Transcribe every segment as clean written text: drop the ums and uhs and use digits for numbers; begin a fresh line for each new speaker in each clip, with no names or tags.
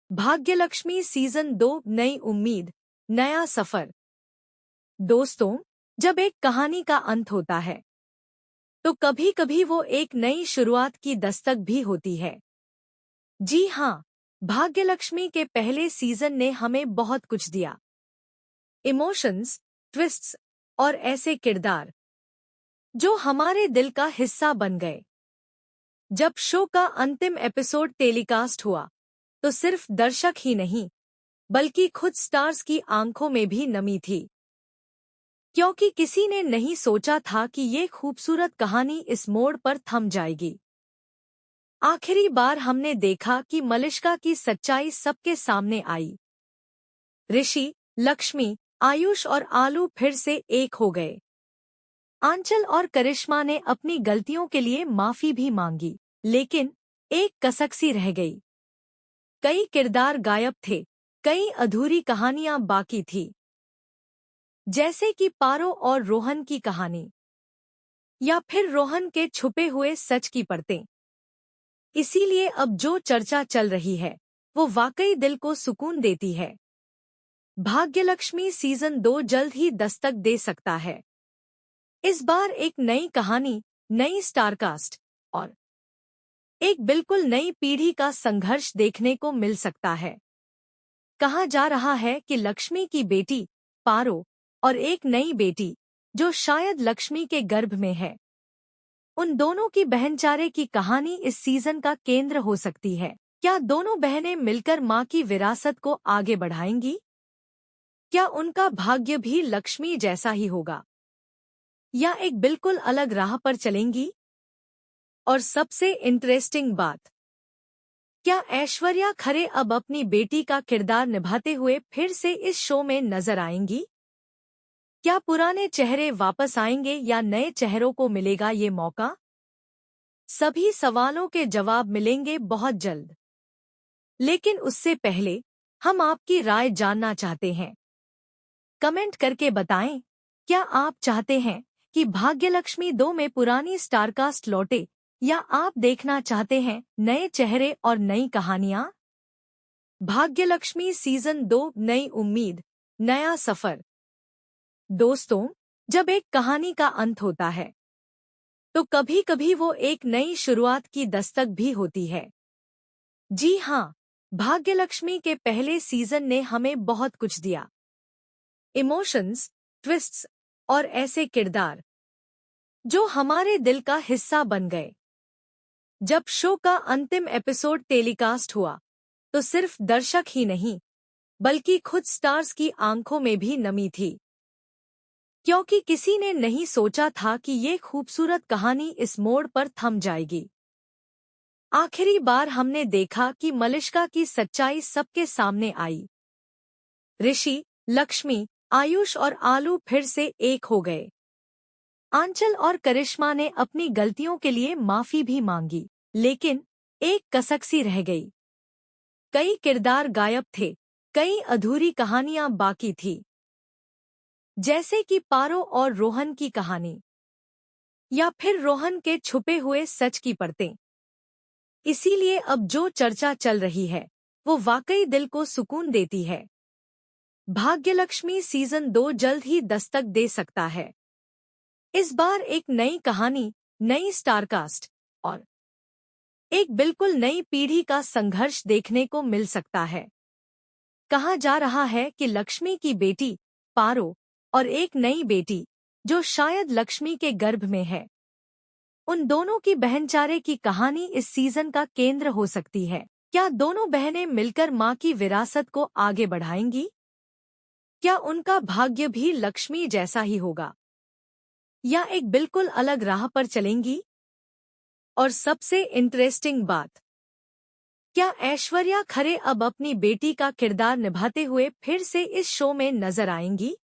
Bhagyalakshmi season 2 नई उम्मीद, नया सफर। दोस्तों, जब एक कहानी का अंत होता है तो कभी कभी वो एक नई शुरुआत की दस्तक भी होती है। जी हाँ, भाग्यलक्ष्मी के पहले सीजन ने हमें बहुत कुछ दिया। इमोशंस, ट्विस्ट्स और ऐसे किरदार जो हमारे दिल का हिस्सा बन गए। जब शो का अंतिम एपिसोड टेलीकास्ट हुआ तो सिर्फ दर्शक ही नहीं बल्कि खुद स्टार्स की आंखों में भी नमी थी, क्योंकि किसी ने नहीं सोचा था कि ये खूबसूरत कहानी इस मोड़ पर थम जाएगी। आखिरी बार हमने देखा कि मलिष्का की सच्चाई सबके सामने आई। ऋषि, लक्ष्मी, आयुष और आलू फिर से एक हो गए। आंचल और करिश्मा ने अपनी गलतियों के लिए माफी भी मांगी, लेकिन एक कसक सी रह गई। कई किरदार गायब थे, कई अधूरी कहानियां बाकी थी, जैसे कि पारो और रोहन की कहानी, या फिर रोहन के छुपे हुए सच की परतें। इसीलिए अब जो चर्चा चल रही है वो वाकई दिल को सुकून देती है। भाग्यलक्ष्मी सीजन 2 जल्द ही दस्तक दे सकता है। इस बार एक नई कहानी, नई स्टारकास्ट और एक बिल्कुल नई पीढ़ी का संघर्ष देखने को मिल सकता है। कहा जा रहा है कि लक्ष्मी की बेटी पारो और एक नई बेटी जो शायद लक्ष्मी के गर्भ में है, उन दोनों की बहनचारे की कहानी इस सीजन का केंद्र हो सकती है। क्या दोनों बहनें मिलकर मां की विरासत को आगे बढ़ाएंगी? क्या उनका भाग्य भी लक्ष्मी जैसा ही होगा, या एक बिल्कुल अलग राह पर चलेंगी? और सबसे इंटरेस्टिंग बात, क्या ऐश्वर्या खरे अब अपनी बेटी का किरदार निभाते हुए फिर से इस शो में नजर आएंगी? क्या पुराने चेहरे वापस आएंगे या नए चेहरों को मिलेगा ये मौका? सभी सवालों के जवाब मिलेंगे बहुत जल्द। लेकिन उससे पहले हम आपकी राय जानना चाहते हैं। कमेंट करके बताएं, क्या आप चाहते हैं कि भाग्यलक्ष्मी 2 में पुरानी स्टारकास्ट लौटे, या आप देखना चाहते हैं नए चेहरे और नई कहानियां? भाग्यलक्ष्मी सीजन 2 नई उम्मीद, नया सफर। दोस्तों, जब एक कहानी का अंत होता है तो कभी कभी वो एक नई शुरुआत की दस्तक भी होती है। जी हाँ, भाग्यलक्ष्मी के पहले सीजन ने हमें बहुत कुछ दिया। इमोशंस, ट्विस्ट्स और ऐसे किरदार जो हमारे दिल का हिस्सा बन गए। जब शो का अंतिम एपिसोड टेलीकास्ट हुआ तो सिर्फ दर्शक ही नहीं बल्कि खुद स्टार्स की आंखों में भी नमी थी, क्योंकि किसी ने नहीं सोचा था कि ये खूबसूरत कहानी इस मोड़ पर थम जाएगी। आखिरी बार हमने देखा कि मलिष्का की सच्चाई सबके सामने आई। ऋषि, लक्ष्मी, आयुष और आलू फिर से एक हो गए। आंचल और करिश्मा ने अपनी गलतियों के लिए माफी भी मांगी, लेकिन एक कसक सी रह गई। कई किरदार गायब थे, कई अधूरी कहानियां बाकी थी, जैसे कि पारो और रोहन की कहानी, या फिर रोहन के छुपे हुए सच की परतें। इसीलिए अब जो चर्चा चल रही है वो वाकई दिल को सुकून देती है। भाग्यलक्ष्मी सीजन 2 जल्द ही दस्तक दे सकता है। इस बार एक नई कहानी, नई स्टारकास्ट और एक बिल्कुल नई पीढ़ी का संघर्ष देखने को मिल सकता है। कहा जा रहा है कि लक्ष्मी की बेटी पारो और एक नई बेटी जो शायद लक्ष्मी के गर्भ में है, उन दोनों की बहनचारे की कहानी इस सीजन का केंद्र हो सकती है। क्या दोनों बहनें मिलकर मां की विरासत को आगे बढ़ाएंगी? क्या उनका भाग्य भी लक्ष्मी जैसा ही होगा, या एक बिल्कुल अलग राह पर चलेंगी? और सबसे इंटरेस्टिंग बात, क्या ऐश्वर्या खरे अब अपनी बेटी का किरदार निभाते हुए फिर से इस शो में नजर आएंगी?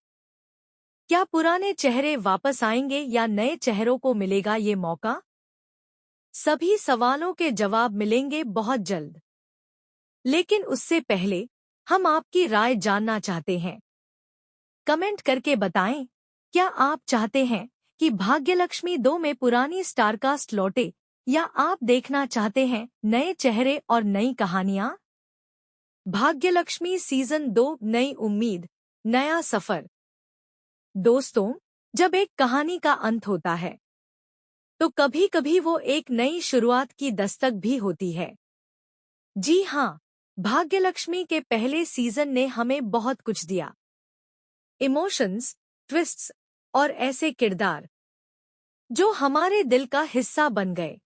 क्या पुराने चेहरे वापस आएंगे या नए चेहरों को मिलेगा ये मौका? सभी सवालों के जवाब मिलेंगे बहुत जल्द। लेकिन उससे पहले हम आपकी राय जानना चाहते हैं। कमेंट करके बताएं, क्या आप चाहते हैं कि भाग्यलक्ष्मी 2 में पुरानी स्टारकास्ट लौटे, या आप देखना चाहते हैं नए चेहरे और नई कहानियां? भाग्यलक्ष्मी सीजन 2 नई उम्मीद, नया सफर। दोस्तों, जब एक कहानी का अंत होता है तो कभी कभी वो एक नई शुरुआत की दस्तक भी होती है। जी हाँ, भाग्यलक्ष्मी के पहले सीजन ने हमें बहुत कुछ दिया। इमोशंस, ट्विस्ट्स और ऐसे किरदार जो हमारे दिल का हिस्सा बन गए।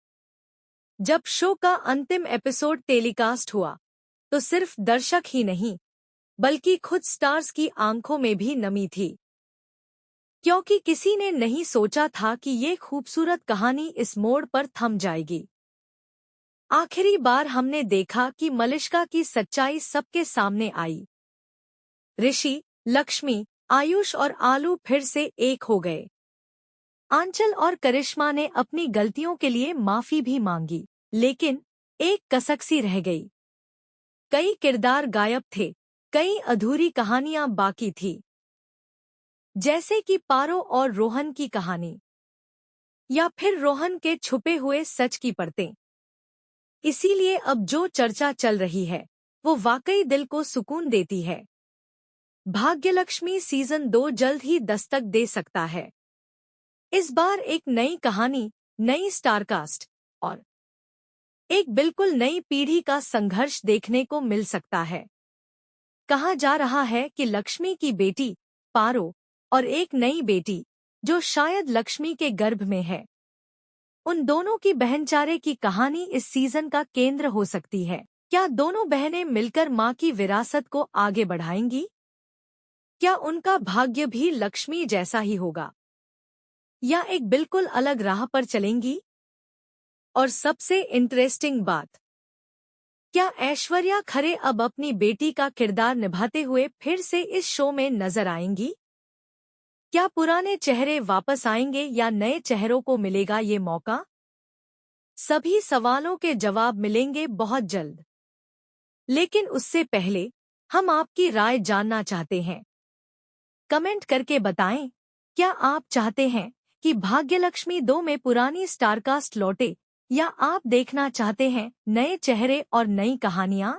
जब शो का अंतिम एपिसोड टेलीकास्ट हुआ तो सिर्फ दर्शक ही नहीं बल्कि खुद स्टार्स की आंखों में भी नमी थी, क्योंकि किसी ने नहीं सोचा था कि ये खूबसूरत कहानी इस मोड़ पर थम जाएगी। आखिरी बार हमने देखा कि मलिष्का की सच्चाई सबके सामने आई। ऋषि, लक्ष्मी, आयुष और आलू फिर से एक हो गए। आंचल और करिश्मा ने अपनी गलतियों के लिए माफी भी मांगी, लेकिन एक कसक सी रह गई। कई किरदार गायब थे, कई अधूरी कहानियां बाकी थी, जैसे कि पारो और रोहन की कहानी, या फिर रोहन के छुपे हुए सच की परतें। इसीलिए अब जो चर्चा चल रही है वो वाकई दिल को सुकून देती है। भाग्यलक्ष्मी सीजन 2 जल्द ही दस्तक दे सकता है। इस बार एक नई कहानी, नई स्टारकास्ट और एक बिल्कुल नई पीढ़ी का संघर्ष देखने को मिल सकता है। कहा जा रहा है कि लक्ष्मी की बेटी पारो और एक नई बेटी जो शायद लक्ष्मी के गर्भ में है, उन दोनों की बहनचारे की कहानी इस सीजन का केंद्र हो सकती है। क्या दोनों बहनें मिलकर मां की विरासत को आगे बढ़ाएंगी? क्या उनका भाग्य भी लक्ष्मी जैसा ही होगा, या एक बिल्कुल अलग राह पर चलेंगी? और सबसे इंटरेस्टिंग बात, क्या ऐश्वर्या खरे अब अपनी बेटी का किरदार निभाते हुए फिर से इस शो में नजर आएंगी? क्या पुराने चेहरे वापस आएंगे या नए चेहरों को मिलेगा ये मौका? सभी सवालों के जवाब मिलेंगे बहुत जल्द। लेकिन उससे पहले हम आपकी राय जानना चाहते हैं। कमेंट करके बताएं, क्या आप चाहते हैं कि भाग्यलक्ष्मी 2 में पुरानी स्टारकास्ट लौटे, या आप देखना चाहते हैं नए चेहरे और नई कहानियां?